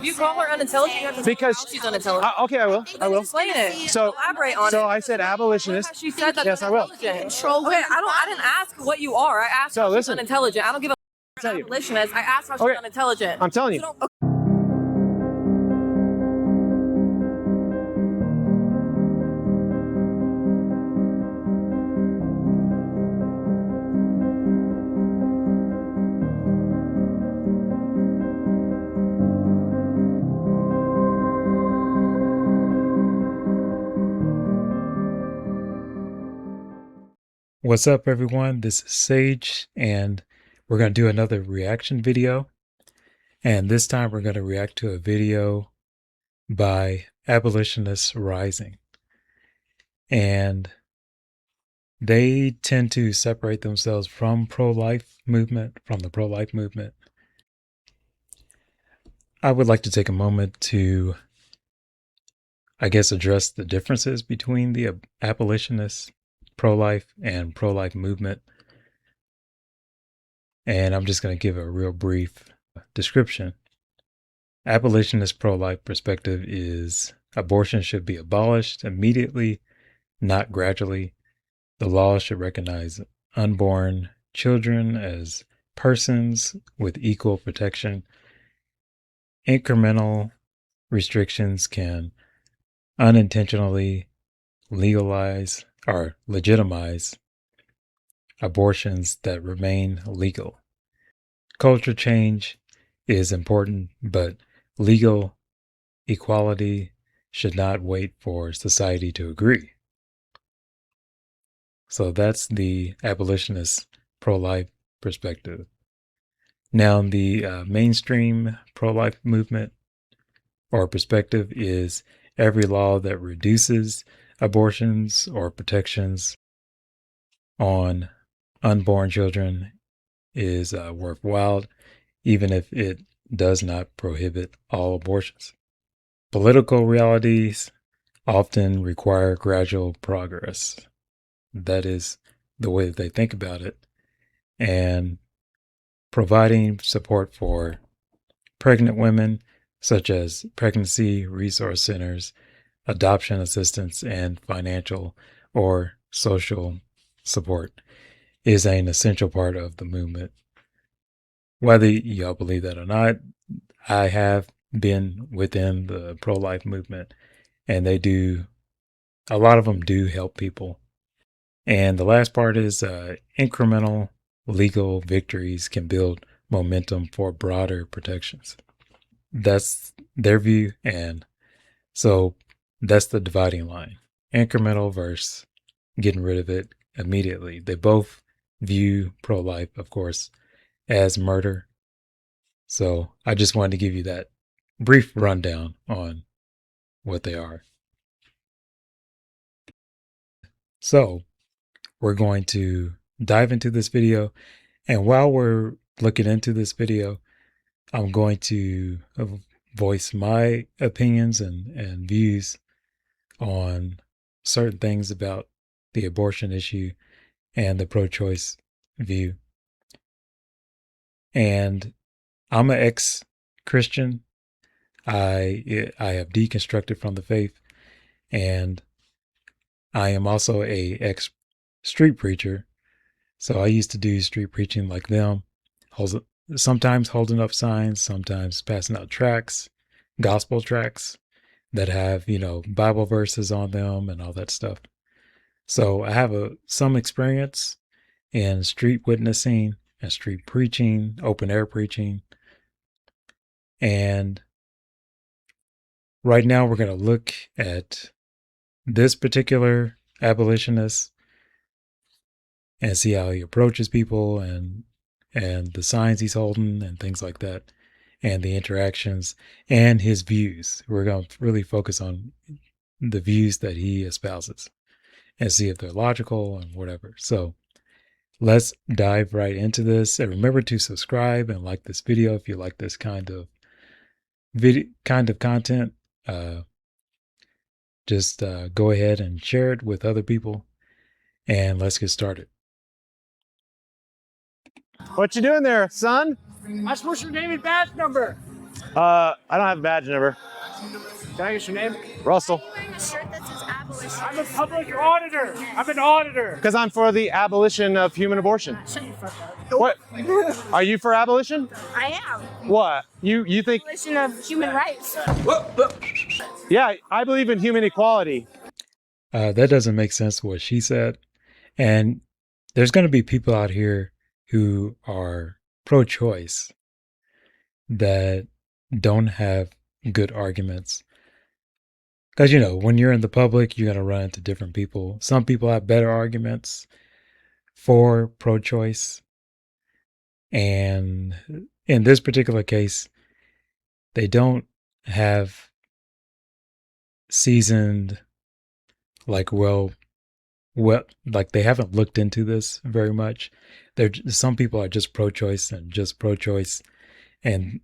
If you call her unintelligent, you have to Because how she's unintelligent. Okay, I will. Explain it. So Elaborate on it. So I said abolitionist. She said that. Yes, I will. Okay, I didn't ask what you are. I asked how she's unintelligent. I don't give a Tell you. abolitionist. I asked how she's unintelligent. I'm telling you. What's up, everyone? This is Sage, and we're going to do another reaction video. And this time we're going to react to a video by Abolitionists Rising. And they tend to separate themselves from the pro-life movement. I would like to take a moment to, address the differences between the Abolitionists Prolife and pro-life movement. And I'm just going to give a real brief description. Abolitionist pro-life perspective is abortion should be abolished immediately, not gradually. The law should recognize unborn children as persons with equal protection. Incremental restrictions can unintentionally legalize or legitimize abortions that remain legal. Culture change is important, but legal equality should not wait for society to agree. So that's the abolitionist pro-life perspective. Now, the mainstream pro-life movement or perspective is every law that reduces abortions or protections on unborn children is worthwhile, even if it does not prohibit all abortions. Political realities often require gradual progress. That is the way that they think about it. And providing support for pregnant women, such as pregnancy resource centers, adoption assistance, and financial or social support is an essential part of the movement. Whether y'all believe that or not, I have been within the pro-life movement, and a lot of them do help people. And the last part is incremental legal victories can build momentum for broader protections. That's their view, and so that's the dividing line. Incremental versus getting rid of it immediately. They both view pro-life, of course, as murder. So I just wanted to give you that brief rundown on what they are. So we're going to dive into this video. And while we're looking into this video, I'm going to voice my opinions and views on certain things about the abortion issue and the pro-choice view. And I'm an ex-Christian. I have deconstructed from the faith, and I am also a ex-street preacher. So I used to do street preaching like them, sometimes holding up signs, sometimes passing out tracts, gospel tracts that have, Bible verses on them and all that stuff. So I have some experience in street witnessing and street preaching, open air preaching. And right now we're going to look at this particular abolitionist and see how he approaches people and the signs he's holding and things like that, and the interactions and his views. We're going to really focus on the views that he espouses and see if they're logical and whatever. So let's dive right into this. And remember to subscribe and like this video if you like this kind of content. Just go ahead and share it with other people, and let's get started. What you doing there, son? I switched your name and badge number. I don't have a badge number. Can I get your name? Russell. Wearing a shirt that says abolition. I'm a public auditor. I'm an auditor. Because I'm for the abolition of human abortion. Shut your fuck up. What? Are you for abolition? I am. What? You think? Abolition of human rights. Yeah, I believe in human equality. That doesn't make sense what she said. And there's going to be people out here who are pro-choice that don't have good arguments. Because, when you're in the public, you're going to run into different people. Some people have better arguments for pro-choice. And in this particular case, they don't have seasoned, like they haven't looked into this very much. Some people are just pro-choice and just pro-choice, and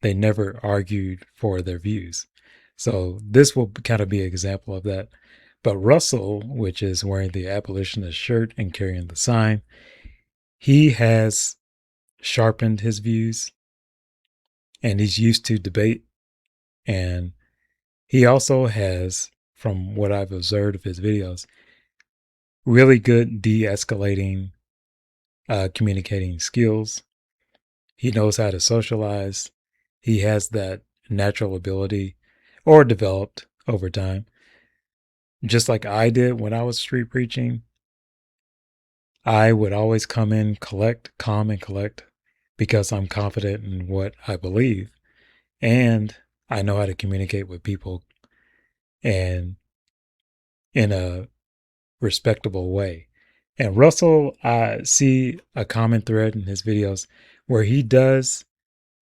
they never argued for their views. So this will kind of be an example of that. But Russell, which is wearing the abolitionist shirt and carrying the sign, he has sharpened his views, and he's used to debate. And he also has, from what I've observed of his videos, really good de-escalating, communicating skills. He knows how to socialize. He has that natural ability, or developed over time. Just like I did when I was street preaching, I would always come in, calm and collect, because I'm confident in what I believe. And I know how to communicate with people and in a respectable way. And Russell, I see a common thread in his videos where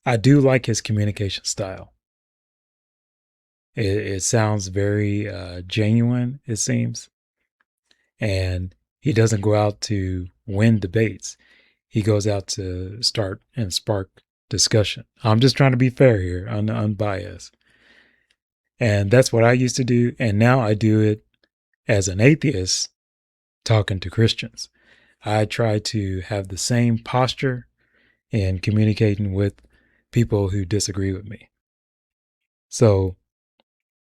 I do like his communication style. It sounds very genuine, it seems. And he doesn't go out to win debates. He goes out to start and spark discussion. I'm just trying to be fair here, unbiased. And that's what I used to do. And now I do it as an atheist talking to Christians. I try to have the same posture in communicating with people who disagree with me. So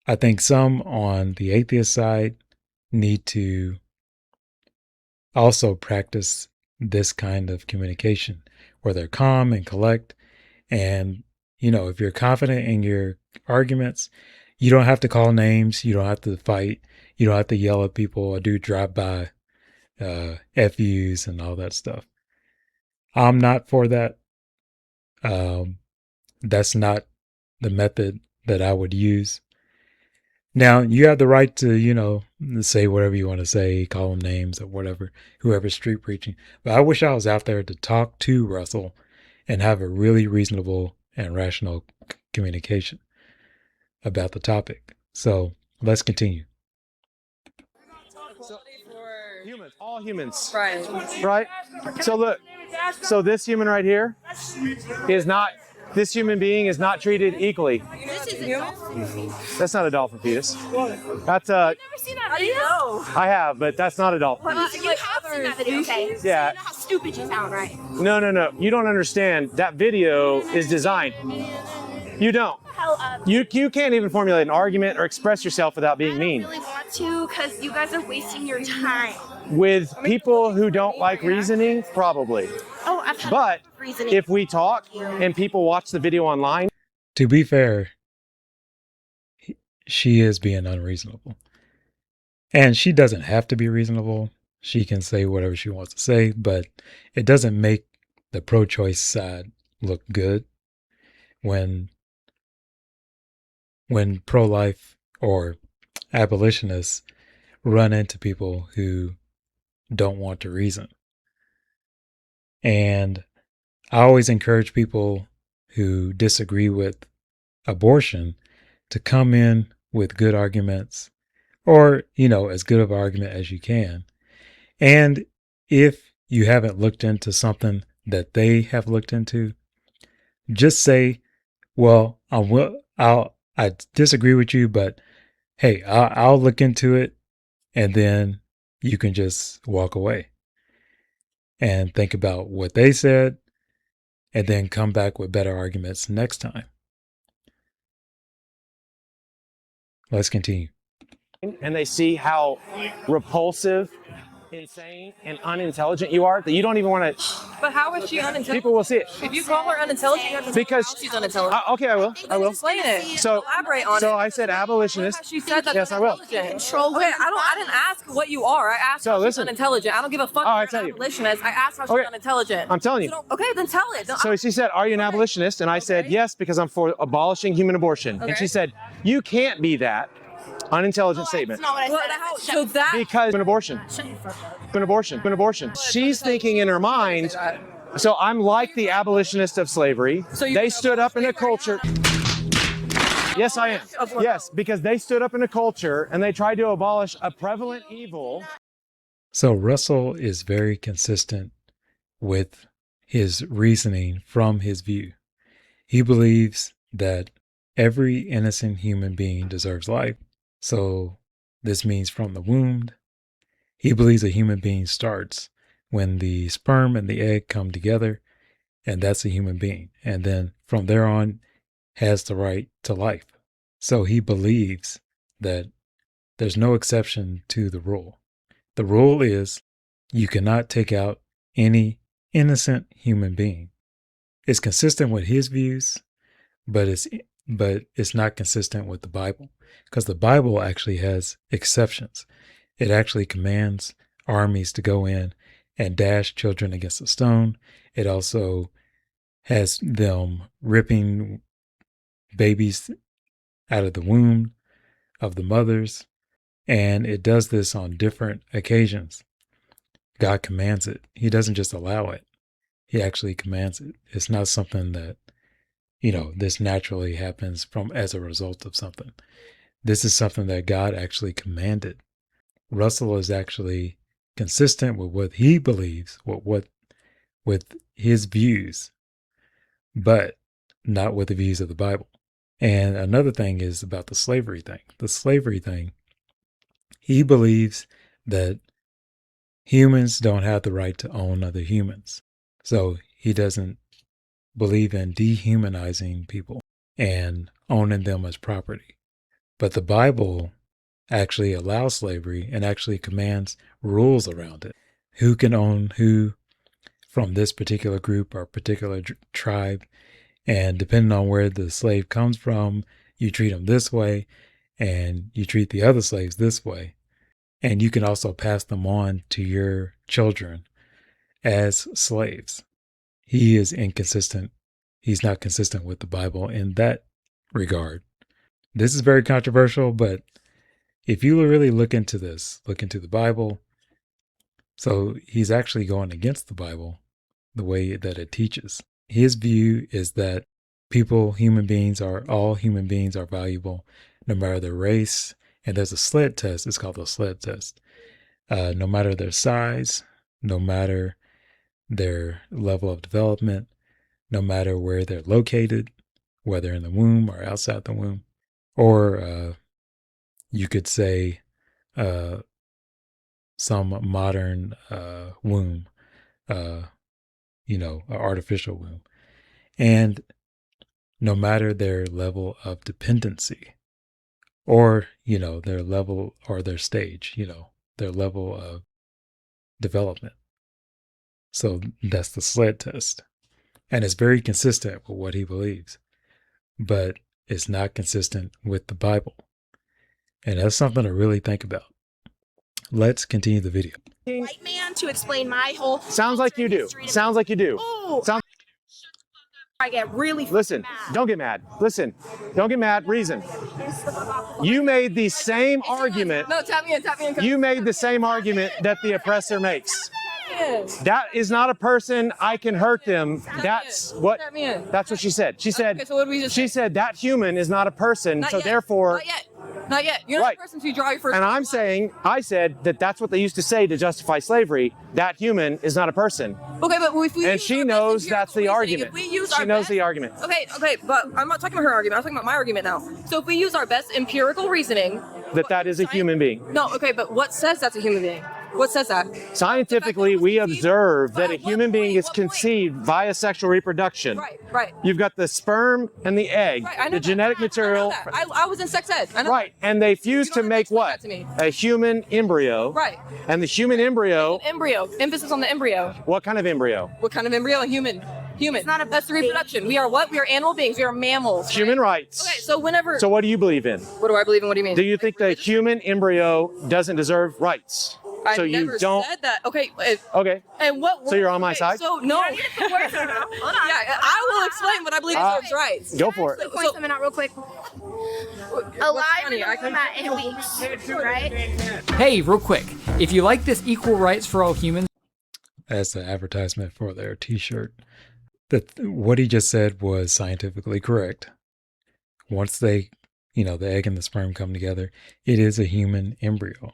I think some on the atheist side need to also practice this kind of communication where they're calm and collect. And, if you're confident in your arguments, you don't have to call names. You don't have to fight. You don't have to yell at people or do drive-by FUs and all that stuff. I'm not for that. That's not the method that I would use. Now, you have the right to, say whatever you want to say, call them names or whatever, whoever's street preaching. But I wish I was out there to talk to Russell and have a really reasonable and rational communication about the topic. So let's continue. Humans, all humans. Right. Right? So look, this human right here this human being is not treated equally. This is a dolphin. That's not a dolphin fetus. That's Never seen that video? I have, but that's not a dolphin. You have seen that video, okay? So Yeah. you know how stupid you sound, right? No. You don't understand. That video is designed. You don't. You can't even formulate an argument or express yourself without being mean. I really want to, because you guys are wasting your time. With people who don't like reasoning, probably. Oh, I've had But reasoning. if we talk and people watch the video online. To be fair, she is being unreasonable. And she doesn't have to be reasonable. She can say whatever she wants to say, but it doesn't make the pro-choice side look good when pro-life or abolitionists run into people who don't want to reason. And I always encourage people who disagree with abortion to come in with good arguments, or, as good of an argument as you can. And if you haven't looked into something that they have looked into, just say, well, I disagree with you, but hey, I'll look into it, and then you can just walk away and think about what they said, and then come back with better arguments next time. Let's continue. And they see how repulsive, insane, and unintelligent you are, that you don't even want to. But how is she unintelligent? People will see it. If you call her unintelligent, you have to say Because how she's unintelligent. okay, I will. Explain it. So Elaborate on it. So I said abolitionist. She said that. Yes, I will. Okay, I didn't ask what you are. I asked how she's unintelligent. I don't give a fuck. I if tell you're you. an abolitionist. I asked how she's unintelligent. I'm telling you. Okay, then tell it. So she said, "Are you an abolitionist?" And I said, "Yes, because I'm for abolishing human abortion." And she said, "You can't be that." Unintelligent statement. So that Because an abortion. An abortion. She's thinking in her mind. So I'm like the abolitionist of slavery. So they stood up in a culture. Yes, I am. Yes, because they stood up in a culture and they tried to abolish a prevalent evil. So Russell is very consistent with his reasoning from his view. He believes that every innocent human being deserves life. So this means from the womb. He believes a human being starts when the sperm and the egg come together, and that's a human being. And then from there on has the right to life. So he believes that there's no exception to the rule. The rule is you cannot take out any innocent human being. It's consistent with his views, but it's not consistent with the Bible, because the Bible actually has exceptions. It actually commands armies to go in and dash children against a stone. It also has them ripping babies out of the womb of the mothers, and it does this on different occasions. God commands it. He doesn't just allow it. He actually commands it. It's not something that, this naturally happens as a result of something. This is something that God actually commanded. Russell is actually consistent with what he believes, with his views, but not with the views of the Bible. And another thing is about the slavery thing. The slavery thing, he believes that humans don't have the right to own other humans. So he doesn't believe in dehumanizing people and owning them as property. But the Bible actually allows slavery and actually commands rules around it. Who can own who from this particular group or particular tribe. And depending on where the slave comes from, you treat them this way and you treat the other slaves this way. And you can also pass them on to your children as slaves. He is inconsistent. He's not consistent with the Bible in that regard. This is very controversial, but if you really look into this, look into the Bible, so he's actually going against the Bible, the way that it teaches. His view is that all human beings are valuable, no matter their race. And there's a SLED test. It's called the SLED test. No matter their size, no matter their level of development, no matter where they're located, whether in the womb or outside the womb, or you could say some modern womb, an artificial womb. And no matter their level of dependency, or, their level or their stage, their level of development. So that's the SLED test. And it's very consistent with what he believes, but it's not consistent with the Bible. And that's something to really think about. Let's continue the video. White man to explain my whole. Sounds like you do. Sounds like you do. Ooh, Sounds. I get really. Listen, don't get mad. Listen, don't get mad. Reason. You made the same argument. No, tap me in. You made the same argument that the oppressor makes. That is not a person. I can hurt them. That's what she said. She said, Okay, so what did we just she said that human is not a person. Not So yet. therefore, Not yet. You're not the person to draw your first. and I'm saying, I said that that's what they used to say to justify slavery. That human is not a person. Okay, but if we And use she our knows best that's the empirical argument. reasoning, if we use She our knows best- the argument. Okay, but I'm not talking about her argument. I'm talking about my argument now. So if we use our best empirical reasoning, That is a human being. no, okay, but what says that's a human being? What says that? Scientifically, we observe that a human being is conceived via sexual reproduction. Right. You've got the sperm and the egg, Right, I know the that. genetic material. I was in sex ed. I know Right, and they fuse You to don't have make to explain what? that to me. A human embryo. Right. And the human embryo, Embryo. Emphasis on the embryo. what kind of embryo? What kind of embryo? A human. Human. That's the reproduction. We are what? We are animal beings. We are mammals. Human rights. Okay, so whenever. So what do you believe in? What do I believe in? What do you mean? Do you think the human embryo doesn't deserve rights? I So never you don't. said that. Okay. Okay. And what? So you're on my okay, side? So no. Hold on. Yeah, I will explain what I believe deserves rights. Go for it. Point something out real quick. Alive in a format in weeks, right? Hey, real quick, if you like this equal rights for all humans, As the advertisement for their T-shirt, what he just said was scientifically correct. Once they, the egg and the sperm come together, it is a human embryo.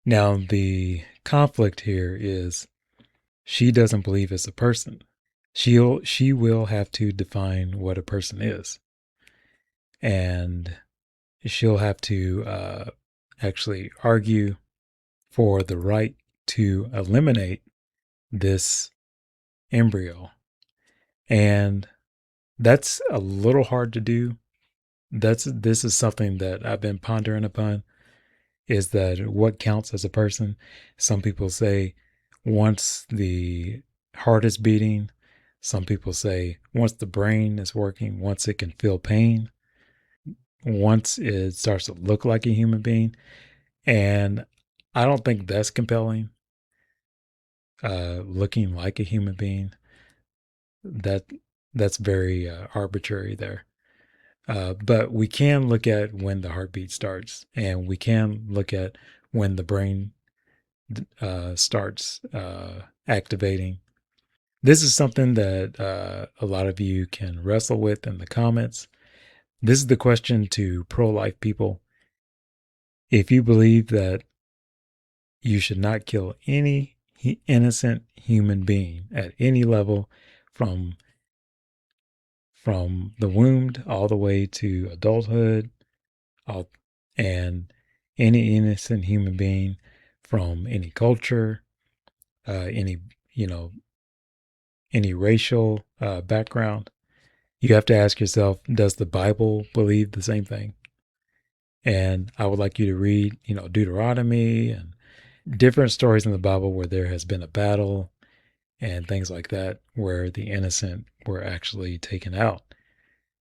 Now, the conflict here is she doesn't believe it's a person. She will have to define what a person is. And she'll have to actually argue for the right to eliminate this embryo. And that's a little hard to do. This is something that I've been pondering upon, is that what counts as a person. Some people say once the heart is beating. Some people say once the brain is working, once it can feel pain, once it starts to look like a human being. And I don't think that's compelling. Looking like a human being, that's very arbitrary there. But we can look at when the heartbeat starts, and we can look at when the brain starts activating. This is something that a lot of you can wrestle with in the comments. This is the question to pro-life people. If you believe that you should not kill any innocent human being at any level, from the womb all the way to adulthood, and any innocent human being from any culture, any racial background, you have to ask yourself, does the Bible believe the same thing? And I would like you to read, Deuteronomy and different stories in the Bible where there has been a battle and things like that, where the innocent were actually taken out.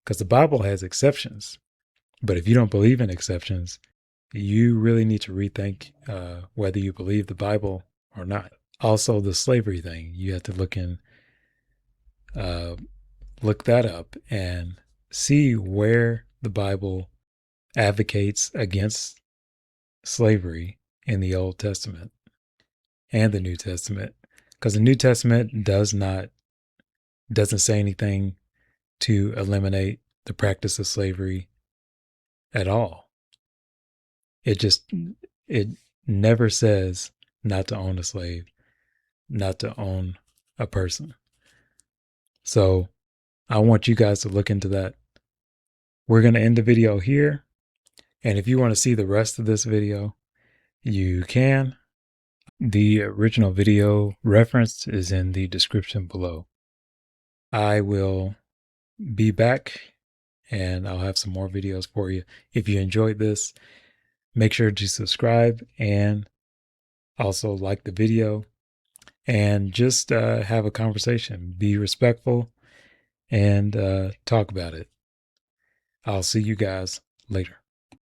Because the Bible has exceptions. But if you don't believe in exceptions, you really need to rethink whether you believe the Bible or not. Also, the slavery thing, you have to look that up and see where the Bible advocates against slavery in the Old Testament and the New Testament. Because the New Testament doesn't say anything to eliminate the practice of slavery at all. It never says not to own a slave, not to own a person. So I want you guys to look into that. We're going to end the video here. And if you want to see the rest of this video, you can. The original video reference is in the description below. I will be back and I'll have some more videos for you. If you enjoyed this, make sure to subscribe and also like the video, and just have a conversation. Be respectful and talk about it. I'll see you guys later.